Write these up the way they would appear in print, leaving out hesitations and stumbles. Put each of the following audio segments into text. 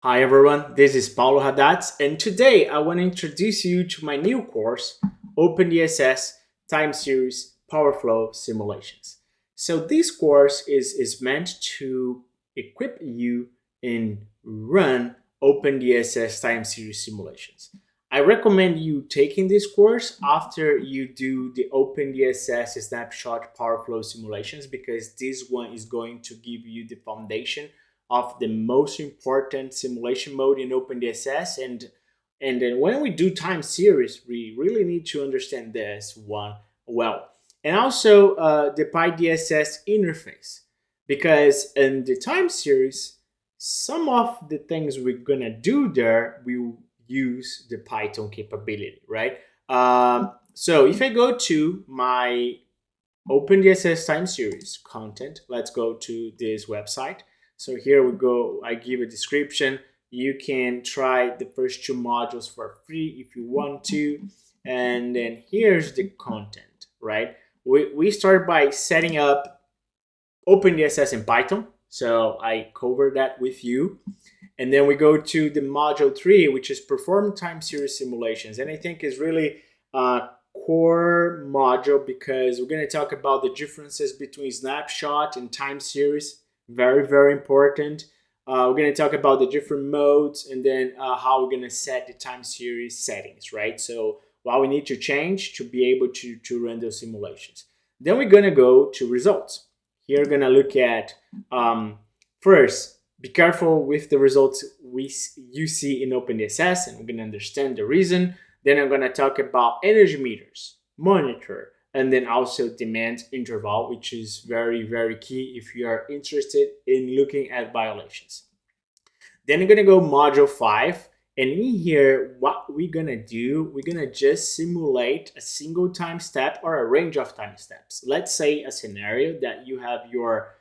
Hi everyone, this is Paulo Haddad, and today I want to introduce you to my new course, opendss Time Series Powerflow Simulations. So this course is meant to equip you and run opendss Time Series simulations. I recommend you taking this course after you do the opendss Snapshot Powerflow simulations because this one is going to give you the foundation of the most important simulation mode in OpenDSS. And then when we do time series, we really need to understand this one well. And also the PyDSS interface, because in the time series, some of the things we're gonna do there will use the Python capability, right? So if I go to my OpenDSS time series content, let's go to this website. So here we go, I give a description. You can try the first two modules for free if you want to. And then here's the content, right? We start by setting up OpenDSS in Python. So I covered that with you. And then we go to the module 3, which is perform time series simulations. And I think is really core module because we're going to talk about the differences between snapshot and time series. Very, very important. We're going to talk about the different modes and then how we're going to set the time series settings, right? So what we need to change to be able to run those simulations. Then we're going to go to results. Here we're going to look at, first, be careful with the results you see in OpenDSS, and we're going to understand the reason. Then I'm going to talk about energy meters, monitor, and then also demand interval, which is very, very key if you are interested in looking at violations. Then I'm going to go module 5. And in here, what we're going to do, we're going to just simulate a single time step or a range of time steps. Let's say a scenario that you have your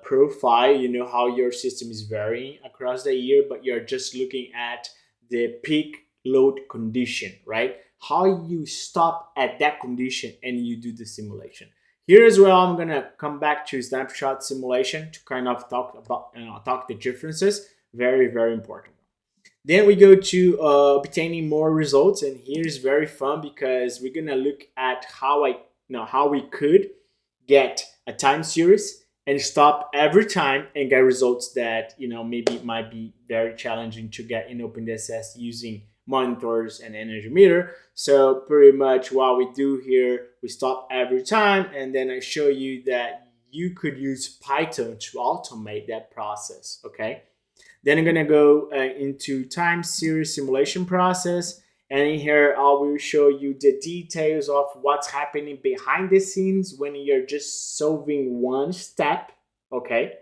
profile, you know how your system is varying across the year, but you're just looking at the peak load condition, right? How you stop at that condition and you do the simulation. Here as well, I'm gonna come back to snapshot simulation to kind of talk about talk the differences. Very, very important. Then we go to obtaining more results, and here's very fun because we're gonna look at how we could get a time series and stop every time and get results that maybe might be very challenging to get in OpenDSS using monitors and energy meter. So pretty much what we do here, we stop every time, and then I show you that you could use Python to automate that process. Okay. Then I'm gonna go into time series simulation process. And in here, I will show you the details of what's happening behind the scenes when you're just solving one step, okay?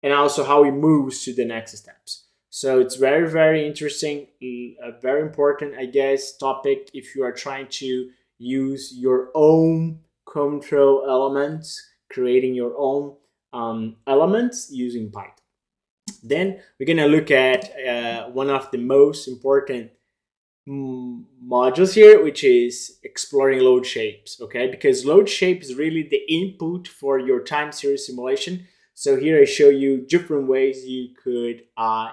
And also how it moves to the next steps. So it's very, very interesting, a very important, I guess, topic if you are trying to use your own control elements, creating your own elements using Python. Then we're gonna look at one of the most important modules here, which is exploring load shapes, okay? Because load shape is really the input for your time series simulation. So here I show you different ways you could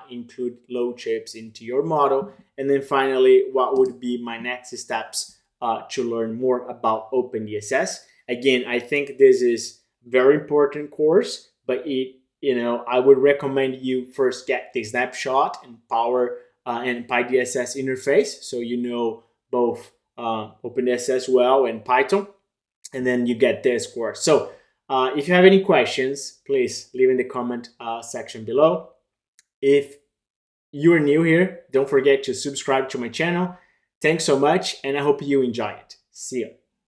include load shapes into your model. And then finally, what would be my next steps to learn more about OpenDSS. Again, I think this is very important course, but I would recommend you first get the snapshot and power and PyDSS interface, so you know both OpenDSS well and Python, and then you get this course. So if you have any questions, please leave in the comment section below. If you're new here, don't forget to subscribe to my channel. Thanks so much, and I hope you enjoy it. See you.